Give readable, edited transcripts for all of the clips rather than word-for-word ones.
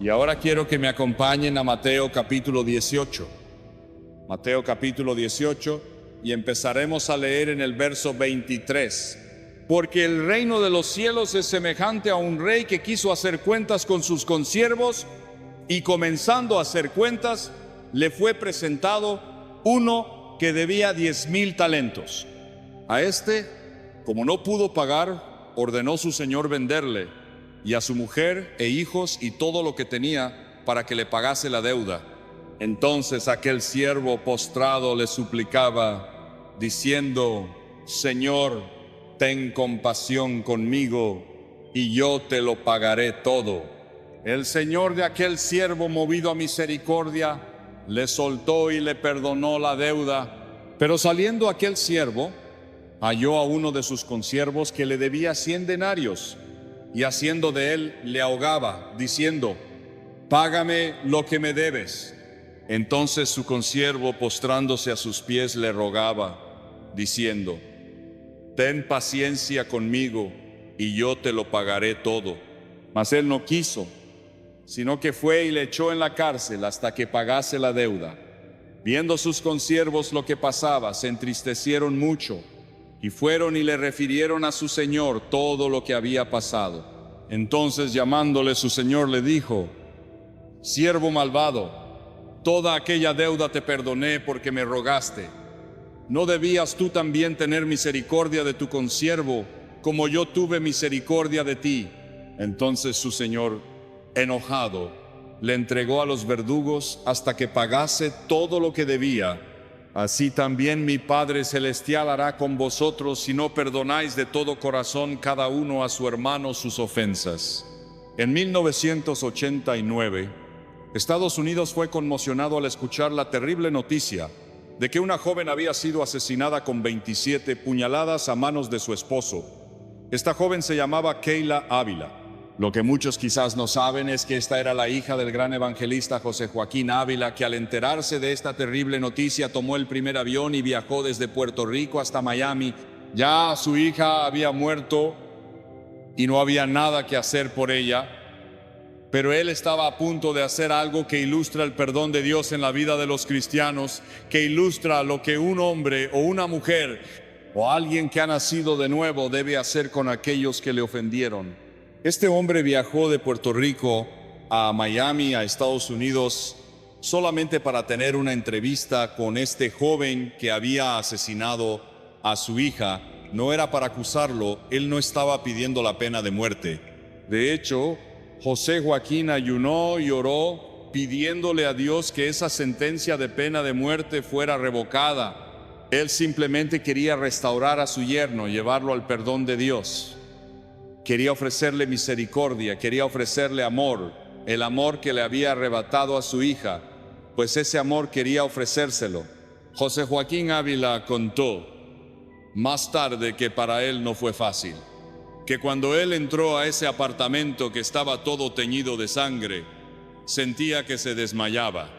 Y ahora quiero que me acompañen a Mateo capítulo 18. Mateo capítulo 18, y empezaremos a leer en el verso 23. Porque el reino de los cielos es semejante a un rey que quiso hacer cuentas con sus consiervos, y comenzando a hacer cuentas, le fue presentado uno que debía 10,000 talentos. A este, como no pudo pagar, ordenó su señor venderle, y a su mujer e hijos y todo lo que tenía, para que le pagase la deuda. Entonces aquel siervo postrado le suplicaba, diciendo: Señor, ten compasión conmigo, y yo te lo pagaré todo. El señor de aquel siervo, movido a misericordia, le soltó y le perdonó la deuda. Pero saliendo aquel siervo, halló a uno de sus consiervos que le debía 100 denarios, y haciendo de él, le ahogaba, diciendo: Págame lo que me debes. Entonces su consiervo, postrándose a sus pies, le rogaba, diciendo: Ten paciencia conmigo, y yo te lo pagaré todo. Mas él no quiso, sino que fue y le echó en la cárcel hasta que pagase la deuda. Viendo sus consiervos lo que pasaba, se entristecieron mucho, y fueron y le refirieron a su señor todo lo que había pasado. Entonces, llamándole su señor, le dijo: Siervo malvado, toda aquella deuda te perdoné porque me rogaste. ¿No debías tú también tener misericordia de tu consiervo, como yo tuve misericordia de ti? Entonces su señor, enojado, le entregó a los verdugos hasta que pagase todo lo que debía. Así también mi Padre Celestial hará con vosotros si no perdonáis de todo corazón cada uno a su hermano sus ofensas. En 1989, Estados Unidos fue conmocionado al escuchar la terrible noticia de que una joven había sido asesinada con 27 puñaladas a manos de su esposo. Esta joven se llamaba Keila Ávila. Lo que muchos quizás no saben es que esta era la hija del gran evangelista José Joaquín Ávila, que al enterarse de esta terrible noticia tomó el primer avión y viajó desde Puerto Rico hasta Miami. Ya su hija había muerto y no había nada que hacer por ella, pero él estaba a punto de hacer algo que ilustra el perdón de Dios en la vida de los cristianos, que ilustra lo que un hombre o una mujer o alguien que ha nacido de nuevo debe hacer con aquellos que le ofendieron. Este hombre viajó de Puerto Rico a Miami, a Estados Unidos, solamente para tener una entrevista con este joven que había asesinado a su hija. No era para acusarlo, él no estaba pidiendo la pena de muerte. De hecho, José Joaquín ayunó y oró pidiéndole a Dios que esa sentencia de pena de muerte fuera revocada. Él simplemente quería restaurar a su yerno, llevarlo al perdón de Dios. Quería ofrecerle misericordia, quería ofrecerle amor, el amor que le había arrebatado a su hija, pues ese amor quería ofrecérselo. José Joaquín Ávila contó más tarde que para él no fue fácil, que cuando él entró a ese apartamento que estaba todo teñido de sangre, sentía que se desmayaba,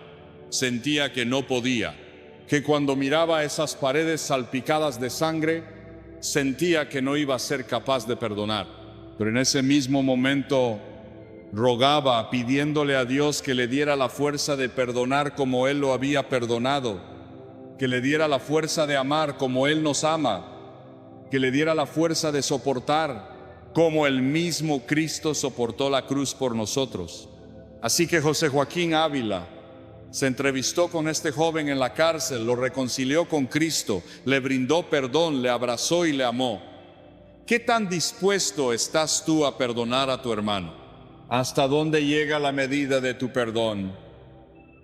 sentía que no podía, que cuando miraba esas paredes salpicadas de sangre, sentía que no iba a ser capaz de perdonar. Pero en ese mismo momento rogaba, pidiéndole a Dios que le diera la fuerza de perdonar como Él lo había perdonado, que le diera la fuerza de amar como Él nos ama, que le diera la fuerza de soportar como el mismo Cristo soportó la cruz por nosotros. Así que José Joaquín Ávila se entrevistó con este joven en la cárcel, lo reconcilió con Cristo, le brindó perdón, le abrazó y le amó. ¿Qué tan dispuesto estás tú a perdonar a tu hermano? ¿Hasta dónde llega la medida de tu perdón?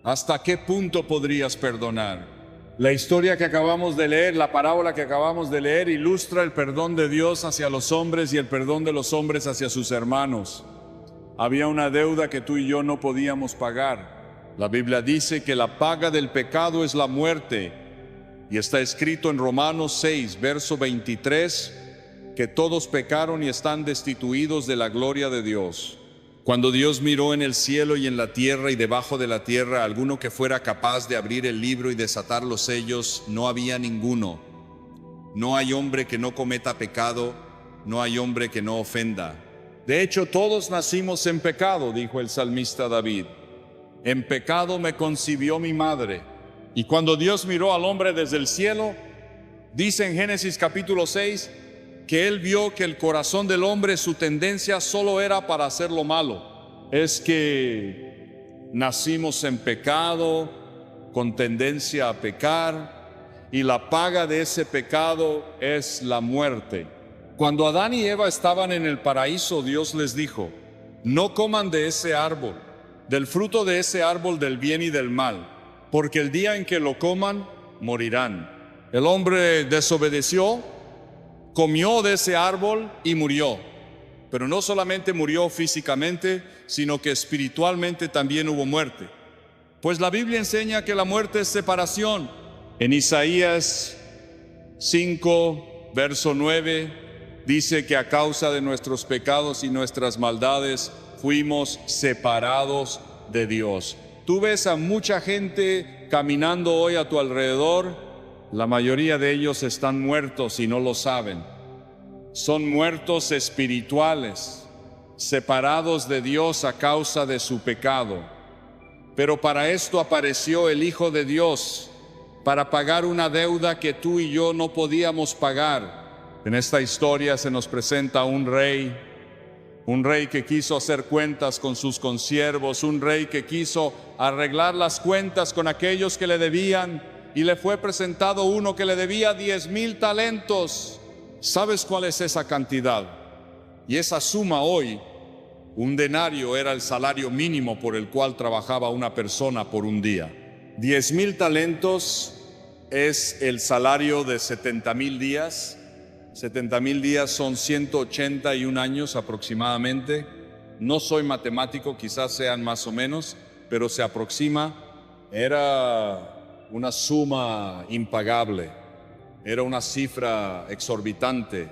¿Hasta qué punto podrías perdonar? La historia que acabamos de leer, la parábola que acabamos de leer, ilustra el perdón de Dios hacia los hombres y el perdón de los hombres hacia sus hermanos. Había una deuda que tú y yo no podíamos pagar. La Biblia dice que la paga del pecado es la muerte, y está escrito en Romanos 6, verso 23, que todos pecaron y están destituidos de la gloria de Dios. Cuando Dios miró en el cielo y en la tierra y debajo de la tierra alguno que fuera capaz de abrir el libro y desatar los sellos, no había ninguno. No hay hombre que no cometa pecado, no hay hombre que no ofenda. De hecho, todos nacimos en pecado, dijo el salmista David. En pecado me concibió mi madre. Y cuando Dios miró al hombre desde el cielo, dice en Génesis capítulo 6, que Él vio que el corazón del hombre, su tendencia solo era para hacer lo malo. Es que nacimos en pecado, con tendencia a pecar, y la paga de ese pecado es la muerte. Cuando Adán y Eva estaban en el paraíso, Dios les dijo: no coman de ese árbol, del fruto de ese árbol del bien y del mal, porque el día en que lo coman, morirán. El hombre desobedeció, comió de ese árbol y murió. Pero no solamente murió físicamente, sino que espiritualmente también hubo muerte. Pues la Biblia enseña que la muerte es separación. En Isaías 5, verso 9, dice que a causa de nuestros pecados y nuestras maldades fuimos separados de Dios. Tú ves a mucha gente caminando hoy a tu alrededor. La mayoría de ellos están muertos y no lo saben. Son muertos espirituales, separados de Dios a causa de su pecado. Pero para esto apareció el Hijo de Dios, para pagar una deuda que tú y yo no podíamos pagar. En esta historia se nos presenta un rey que quiso hacer cuentas con sus consiervos, un rey que quiso arreglar las cuentas con aquellos que le debían, y le fue presentado uno que le debía 10,000 talentos. ¿Sabes cuál es esa cantidad? Y esa suma hoy, un denario era el salario mínimo por el cual trabajaba una persona por un día. 10,000 talentos es el salario de 70,000 días. 70,000 días son 181 años aproximadamente. No soy matemático, quizás sean más o menos, pero se aproxima. Era una suma impagable, era una cifra exorbitante.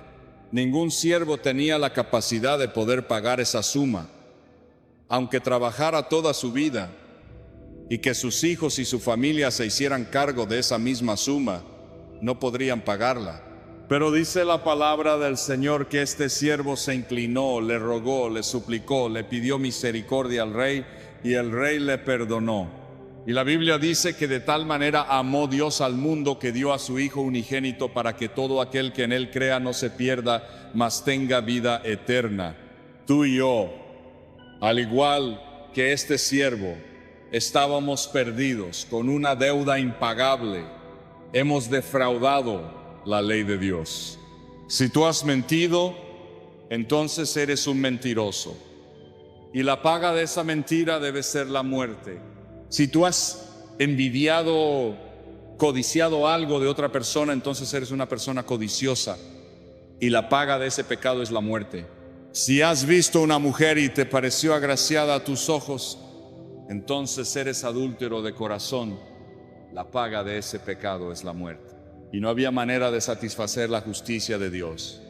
Ningún siervo tenía la capacidad de poder pagar esa suma, aunque trabajara toda su vida y que sus hijos y su familia se hicieran cargo de esa misma suma, no podrían pagarla. Pero dice la palabra del Señor que este siervo se inclinó, le rogó, le suplicó, le pidió misericordia al rey, y el rey le perdonó. Y la Biblia dice que de tal manera amó Dios al mundo que dio a su Hijo unigénito, para que todo aquel que en Él crea no se pierda, mas tenga vida eterna. Tú y yo, al igual que este siervo, estábamos perdidos con una deuda impagable. Hemos defraudado la ley de Dios. Si tú has mentido, entonces eres un mentiroso, y la paga de esa mentira debe ser la muerte. Si tú has envidiado, codiciado algo de otra persona, entonces eres una persona codiciosa, y la paga de ese pecado es la muerte. Si has visto una mujer y te pareció agraciada a tus ojos, entonces eres adúltero de corazón. La paga de ese pecado es la muerte. Y no había manera de satisfacer la justicia de Dios.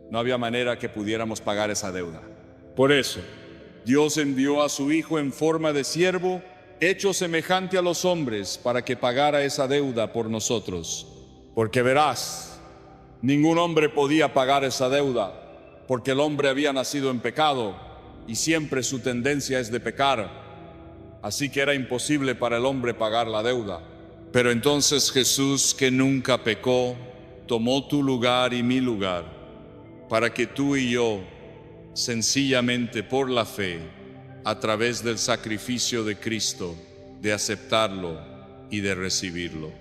No había manera que pudiéramos pagar esa deuda. Por eso, Dios envió a su Hijo en forma de siervo, hecho semejante a los hombres, para que pagara esa deuda por nosotros. Porque verás, ningún hombre podía pagar esa deuda, porque el hombre había nacido en pecado, y siempre su tendencia es de pecar. Así que era imposible para el hombre pagar la deuda. Pero entonces Jesús, que nunca pecó, tomó tu lugar y mi lugar, para que tú y yo, sencillamente por la fe, a través del sacrificio de Cristo, de aceptarlo y de recibirlo.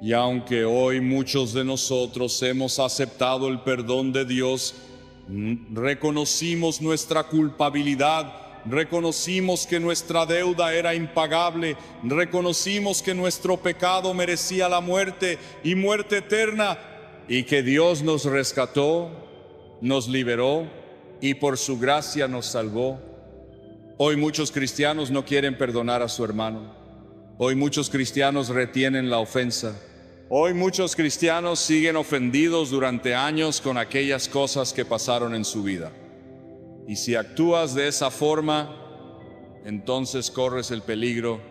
Y aunque hoy muchos de nosotros hemos aceptado el perdón de Dios, reconocimos nuestra culpabilidad, reconocimos que nuestra deuda era impagable, reconocimos que nuestro pecado merecía la muerte y muerte eterna, y que Dios nos rescató, nos liberó y por su gracia nos salvó. Hoy muchos cristianos no quieren perdonar a su hermano. Hoy muchos cristianos retienen la ofensa. Hoy muchos cristianos siguen ofendidos durante años con aquellas cosas que pasaron en su vida. Y si actúas de esa forma, entonces corres el peligro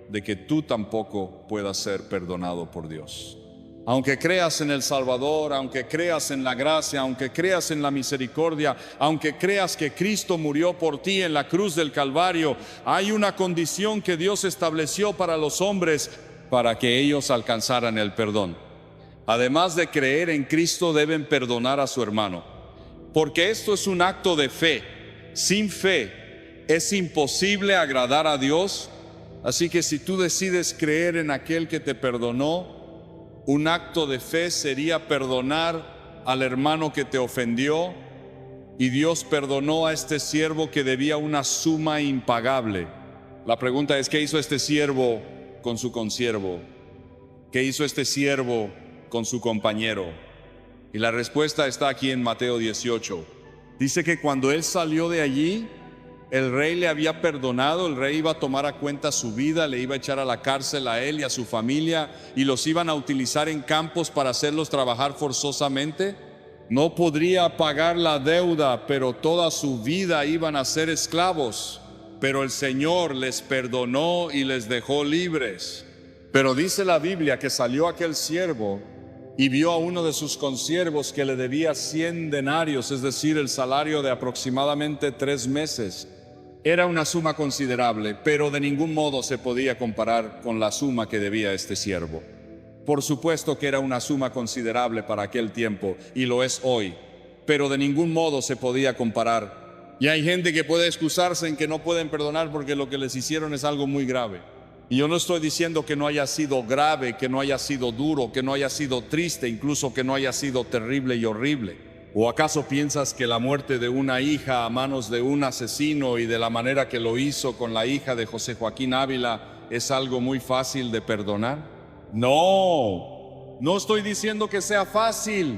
de que tú tampoco puedas ser perdonado por Dios. Aunque creas en el Salvador, aunque creas en la gracia, aunque creas en la misericordia, aunque creas que Cristo murió por ti en la cruz del Calvario, hay una condición que Dios estableció para los hombres para que ellos alcanzaran el perdón. Además de creer en Cristo, deben perdonar a su hermano, porque esto es un acto de fe. Sin fe es imposible agradar a Dios. Así que si tú decides creer en aquel que te perdonó, un acto de fe sería perdonar al hermano que te ofendió, y Dios perdonó a este siervo que debía una suma impagable. La pregunta es, ¿qué hizo este siervo con su consiervo? ¿Qué hizo este siervo con su compañero? Y la respuesta está aquí en Mateo 18. Dice que cuando él salió de allí, el rey le había perdonado. El rey iba a tomar a cuenta su vida, le iba a echar a la cárcel a él y a su familia, y los iban a utilizar en campos para hacerlos trabajar forzosamente. No podría pagar la deuda, pero toda su vida iban a ser esclavos. Pero el Señor les perdonó y les dejó libres. Pero dice la Biblia que salió aquel siervo y vio a uno de sus consiervos que le debía 100 denarios, es decir, el salario de aproximadamente 3 meses. Era una suma considerable, pero de ningún modo se podía comparar con la suma que debía este siervo. Por supuesto que era una suma considerable para aquel tiempo, y lo es hoy, pero de ningún modo se podía comparar. Y hay gente que puede excusarse en que no pueden perdonar porque lo que les hicieron es algo muy grave. Y yo no estoy diciendo que no haya sido grave, que no haya sido duro, que no haya sido triste, incluso que no haya sido terrible y horrible. ¿O acaso piensas que la muerte de una hija a manos de un asesino, y de la manera que lo hizo con la hija de José Joaquín Ávila, es algo muy fácil de perdonar? No estoy diciendo que sea fácil.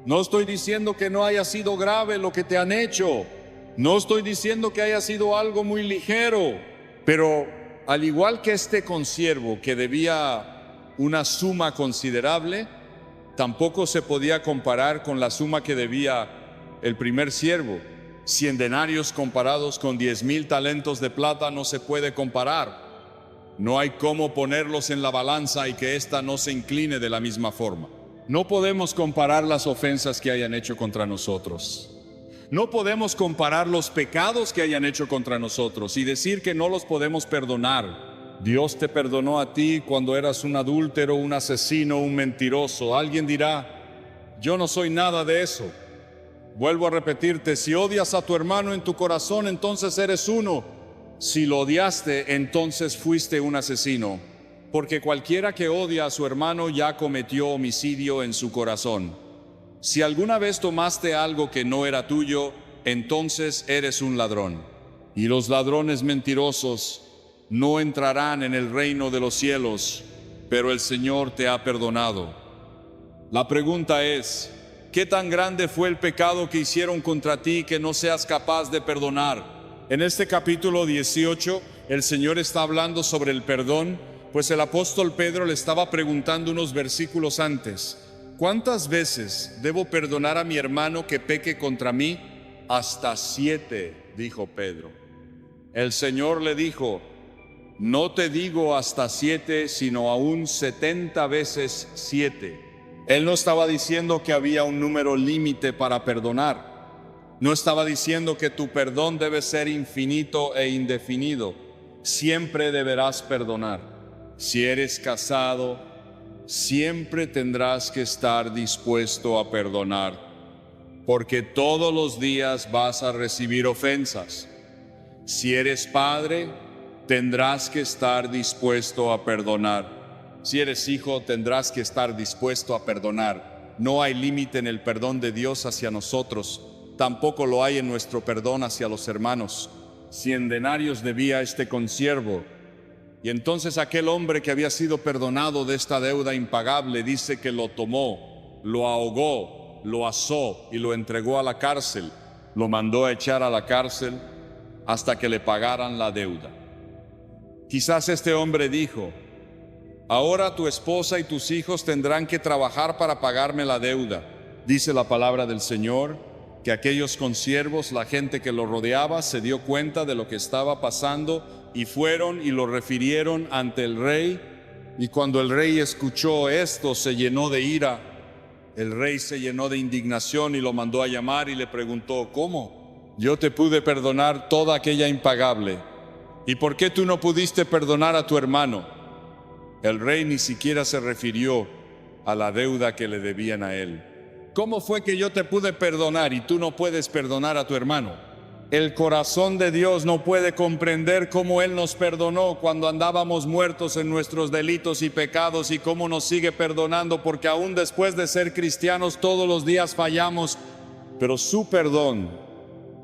No estoy diciendo que no haya sido grave lo que te han hecho. No estoy diciendo que haya sido algo muy ligero. Pero al igual que este consiervo que debía una suma considerable, tampoco se podía comparar con la suma que debía el primer siervo. 100 denarios comparados con 10,000 talentos de plata no se puede comparar. No hay cómo ponerlos en la balanza y que ésta no se incline de la misma forma. No podemos comparar las ofensas que hayan hecho contra nosotros. No podemos comparar los pecados que hayan hecho contra nosotros y decir que no los podemos perdonar. Dios te perdonó a ti cuando eras un adúltero, un asesino, un mentiroso. Alguien dirá, yo no soy nada de eso. Vuelvo a repetirte, si odias a tu hermano en tu corazón, entonces eres uno. Si lo odiaste, entonces fuiste un asesino. Porque cualquiera que odia a su hermano ya cometió homicidio en su corazón. Si alguna vez tomaste algo que no era tuyo, entonces eres un ladrón. Y los ladrones mentirosos no entrarán en el reino de los cielos, pero el Señor te ha perdonado. La pregunta es, ¿qué tan grande fue el pecado que hicieron contra ti que no seas capaz de perdonar? En este capítulo 18, el Señor está hablando sobre el perdón, pues el apóstol Pedro le estaba preguntando unos versículos antes, ¿cuántas veces debo perdonar a mi hermano que peque contra mí? Hasta 7, dijo Pedro. El Señor le dijo, no te digo hasta 7, sino aún 70 veces 7. Él no estaba diciendo que había un número límite para perdonar. No estaba diciendo que tu perdón debe ser infinito e indefinido. Siempre deberás perdonar. Si eres casado, siempre tendrás que estar dispuesto a perdonar, porque todos los días vas a recibir ofensas. Si eres padre, tendrás que estar dispuesto a perdonar. Si eres hijo, tendrás que estar dispuesto a perdonar. No hay límite en el perdón de Dios hacia nosotros, tampoco lo hay en nuestro perdón hacia los hermanos. 100 denarios debía este consiervo, y entonces aquel hombre que había sido perdonado de esta deuda impagable dice que lo tomó, lo ahogó, lo asó y lo entregó a la cárcel. Lo mandó a echar a la cárcel hasta que le pagaran la deuda. Quizás este hombre dijo, ahora tu esposa y tus hijos tendrán que trabajar para pagarme la deuda. Dice la palabra del Señor que aquellos consiervos, la gente que lo rodeaba, se dio cuenta de lo que estaba pasando y fueron y lo refirieron ante el rey, Y cuando el rey escuchó esto, se llenó de ira. El rey se llenó de indignación y lo mandó a llamar y le preguntó: ¿cómo? Yo te pude perdonar toda aquella impagable. ¿Y por qué tú no pudiste perdonar a tu hermano? El rey ni siquiera se refirió a la deuda que le debían a él. ¿Cómo fue que yo te pude perdonar y tú no puedes perdonar a tu hermano? El corazón de Dios no puede comprender cómo Él nos perdonó cuando andábamos muertos en nuestros delitos y pecados, y cómo nos sigue perdonando, porque aún después de ser cristianos todos los días fallamos, pero su perdón,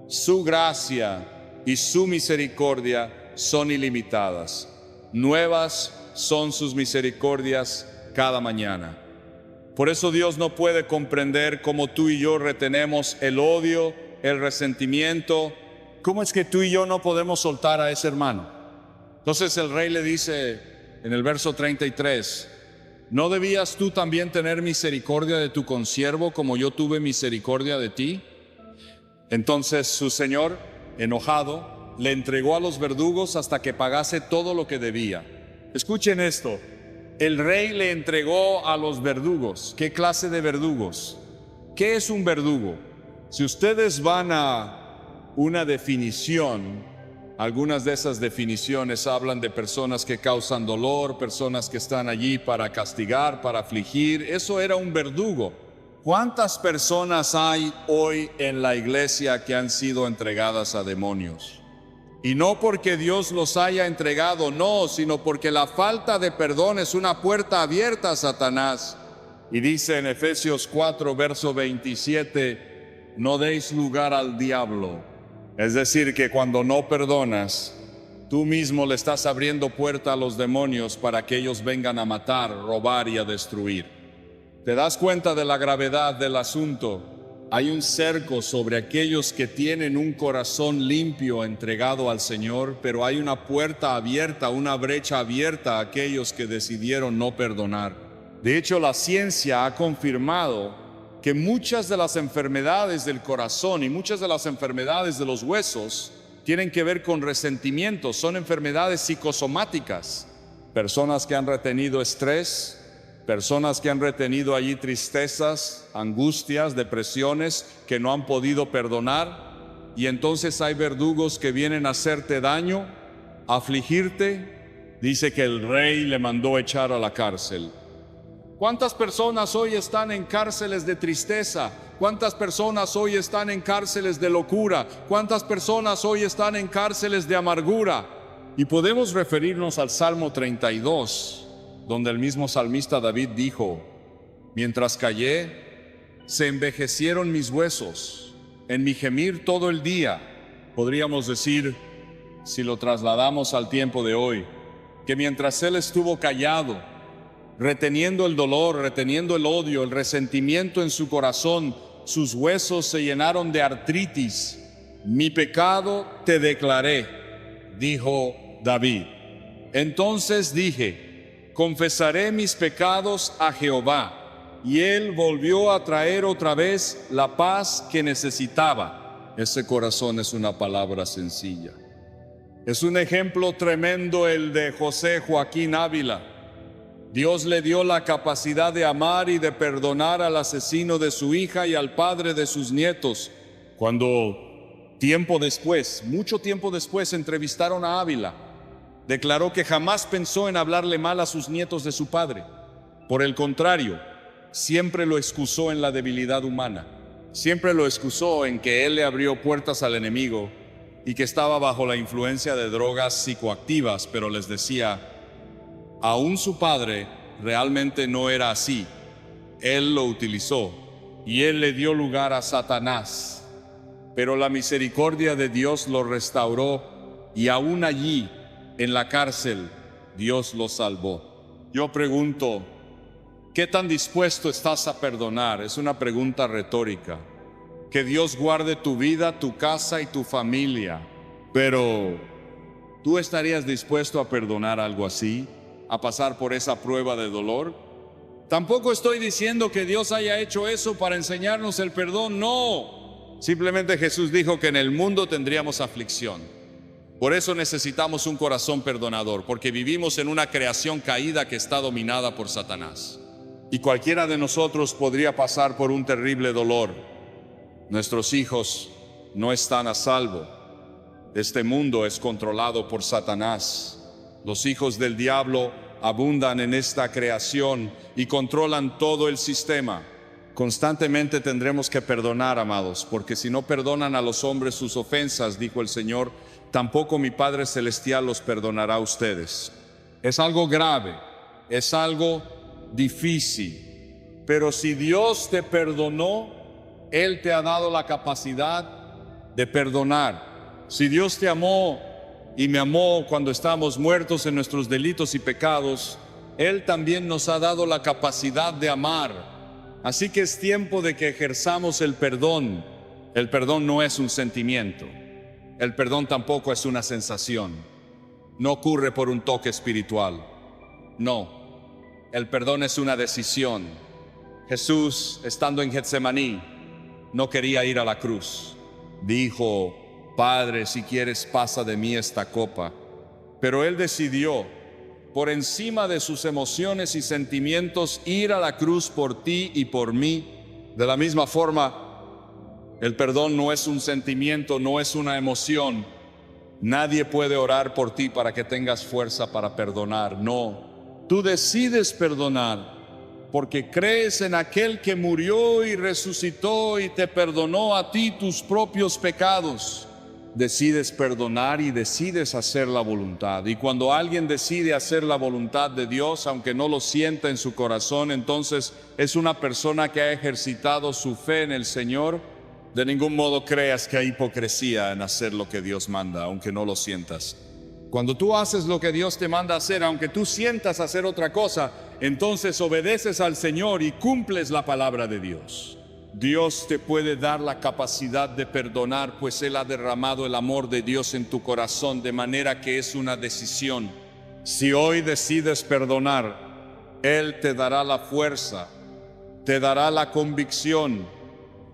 su gracia y su misericordia son ilimitadas. Nuevas son sus misericordias cada mañana. Por eso Dios no puede comprender cómo tú y yo retenemos el odio, el resentimiento. ¿Cómo es que tú y yo no podemos soltar a ese hermano? Entonces el rey le dice en el verso 33, ¿no debías tú también tener misericordia de tu consiervo como yo tuve misericordia de ti? Entonces su señor, enojado, le entregó a los verdugos hasta que pagase todo lo que debía. Escuchen esto. El rey le entregó a los verdugos. ¿Qué clase de verdugos? ¿Qué es un verdugo? Si ustedes van a una definición, algunas de esas definiciones hablan de personas que causan dolor, personas que están allí para castigar, para afligir. Eso era un verdugo. ¿Cuántas personas hay hoy en la iglesia que han sido entregadas a demonios? Y no porque Dios los haya entregado, no, sino porque la falta de perdón es una puerta abierta a Satanás. Y dice en Efesios 4, verso 27, no deis lugar al diablo. Es decir, que cuando no perdonas, tú mismo le estás abriendo puerta a los demonios para que ellos vengan a matar, robar y a destruir. ¿Te das cuenta de la gravedad del asunto? Hay un cerco sobre aquellos que tienen un corazón limpio entregado al Señor, pero hay una puerta abierta, una brecha abierta a aquellos que decidieron no perdonar. De hecho, la ciencia ha confirmado que muchas de las enfermedades del corazón y muchas de las enfermedades de los huesos tienen que ver con resentimientos, son enfermedades psicosomáticas. Personas que han retenido estrés, personas que han retenido allí tristezas, angustias, depresiones, que no han podido perdonar, y entonces hay verdugos que vienen a hacerte daño, a afligirte. Dice que el rey le mandó echar a la cárcel. ¿Cuántas personas hoy están en cárceles de tristeza? ¿Cuántas personas hoy están en cárceles de locura? ¿Cuántas personas hoy están en cárceles de amargura? Y podemos referirnos al Salmo 32, donde el mismo salmista David dijo: mientras callé, se envejecieron mis huesos, en mi gemir todo el día. Podríamos decir, si lo trasladamos al tiempo de hoy, que mientras él estuvo callado, reteniendo el dolor, reteniendo el odio, el resentimiento en su corazón, sus huesos se llenaron de artritis. Mi pecado te declaré, dijo David. Entonces dije: confesaré mis pecados a Jehová, y Él volvió a traer otra vez la paz que necesitaba. Ese corazón es una palabra sencilla. Es un ejemplo tremendo el de José Joaquín Ávila. Dios le dio la capacidad de amar y de perdonar al asesino de su hija y al padre de sus nietos. Cuando tiempo después, mucho tiempo después, entrevistaron a Ávila, declaró que jamás pensó en hablarle mal a sus nietos de su padre. Por el contrario, siempre lo excusó en la debilidad humana. Siempre lo excusó en que él le abrió puertas al enemigo y que estaba bajo la influencia de drogas psicoactivas, pero les decía, aún su padre realmente no era así. Él lo utilizó y él le dio lugar a Satanás. Pero la misericordia de Dios lo restauró y aún allí, en la cárcel, Dios lo salvó. Yo pregunto, ¿qué tan dispuesto estás a perdonar? Es una pregunta retórica. Que Dios guarde tu vida, tu casa y tu familia. Pero, ¿tú estarías dispuesto a perdonar algo así? ¿A pasar por esa prueba de dolor? Tampoco estoy diciendo que Dios haya hecho eso para enseñarnos el perdón, no. Simplemente Jesús dijo que en el mundo tendríamos aflicción. Por eso necesitamos un corazón perdonador, porque vivimos en una creación caída que está dominada por Satanás. Y cualquiera de nosotros podría pasar por un terrible dolor. Nuestros hijos no están a salvo. Este mundo es controlado por Satanás. Los hijos del diablo abundan en esta creación y controlan todo el sistema. Constantemente tendremos que perdonar, amados, porque si no perdonan a los hombres sus ofensas, dijo el Señor, tampoco mi Padre Celestial los perdonará a ustedes. Es algo grave, es algo difícil, pero si Dios te perdonó, Él te ha dado la capacidad de perdonar. Si Dios te amó y me amó cuando estábamos muertos en nuestros delitos y pecados, Él también nos ha dado la capacidad de amar. Así que es tiempo de que ejerzamos el perdón. El perdón no es un sentimiento. El perdón tampoco es una sensación. No ocurre por un toque espiritual. No. El perdón es una decisión. Jesús, estando en Getsemaní, no quería ir a la cruz. Dijo, Padre, si quieres, pasa de mí esta copa. Pero Él decidió, por encima de sus emociones y sentimientos, ir a la cruz por ti y por mí. De la misma forma, el perdón no es un sentimiento, no es una emoción. Nadie puede orar por ti para que tengas fuerza para perdonar. No, tú decides perdonar porque crees en aquel que murió y resucitó y te perdonó a ti tus propios pecados. Decides perdonar y decides hacer la voluntad. Y cuando alguien decide hacer la voluntad de Dios, aunque no lo sienta en su corazón, entonces es una persona que ha ejercitado su fe en el Señor. De ningún modo creas que hay hipocresía en hacer lo que Dios manda, aunque no lo sientas. Cuando tú haces lo que Dios te manda hacer, aunque tú sientas hacer otra cosa, entonces obedeces al Señor y cumples la palabra de Dios. Dios te puede dar la capacidad de perdonar, pues Él ha derramado el amor de Dios en tu corazón, de manera que es una decisión. Si hoy decides perdonar, Él te dará la fuerza, te dará la convicción,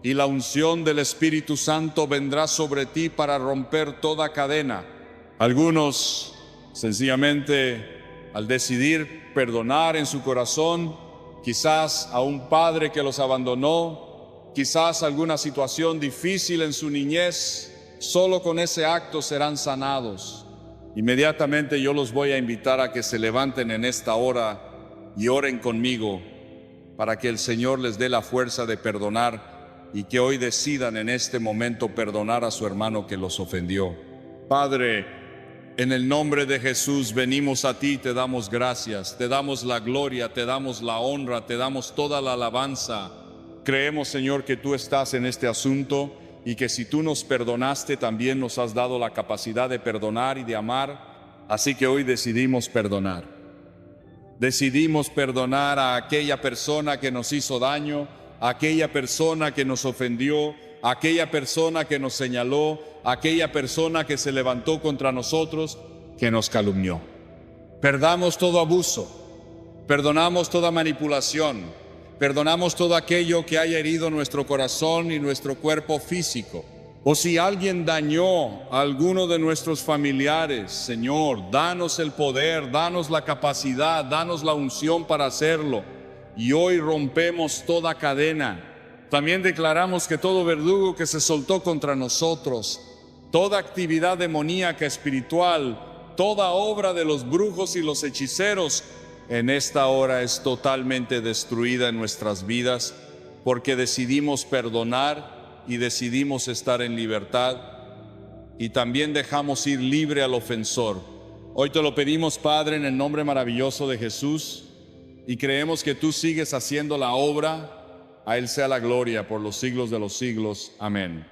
y la unción del Espíritu Santo vendrá sobre ti para romper toda cadena. Algunos, sencillamente, al decidir perdonar en su corazón, quizás a un padre que los abandonó, quizás alguna situación difícil en su niñez, solo con ese acto serán sanados. Inmediatamente yo los voy a invitar a que se levanten en esta hora y oren conmigo para que el Señor les dé la fuerza de perdonar y que hoy decidan en este momento perdonar a su hermano que los ofendió. Padre, en el nombre de Jesús venimos a ti, te damos gracias, te damos la gloria, te damos la honra, te damos toda la alabanza. Creemos, Señor, que tú estás en este asunto y que si tú nos perdonaste, también nos has dado la capacidad de perdonar y de amar. Así que hoy decidimos perdonar. Decidimos perdonar a aquella persona que nos hizo daño, a aquella persona que nos ofendió, a aquella persona que nos señaló, a aquella persona que se levantó contra nosotros, que nos calumnió. Perdamos todo abuso, perdonamos toda manipulación, perdonamos todo aquello que haya herido nuestro corazón y nuestro cuerpo físico. O si alguien dañó a alguno de nuestros familiares, Señor, danos el poder, danos la capacidad, danos la unción para hacerlo. Y hoy rompemos toda cadena. También declaramos que todo verdugo que se soltó contra nosotros, toda actividad demoníaca espiritual, toda obra de los brujos y los hechiceros, en esta hora es totalmente destruida en nuestras vidas, porque decidimos perdonar y decidimos estar en libertad, y también dejamos ir libre al ofensor. Hoy te lo pedimos, Padre, en el nombre maravilloso de Jesús, y creemos que tú sigues haciendo la obra. A Él sea la gloria por los siglos de los siglos. Amén.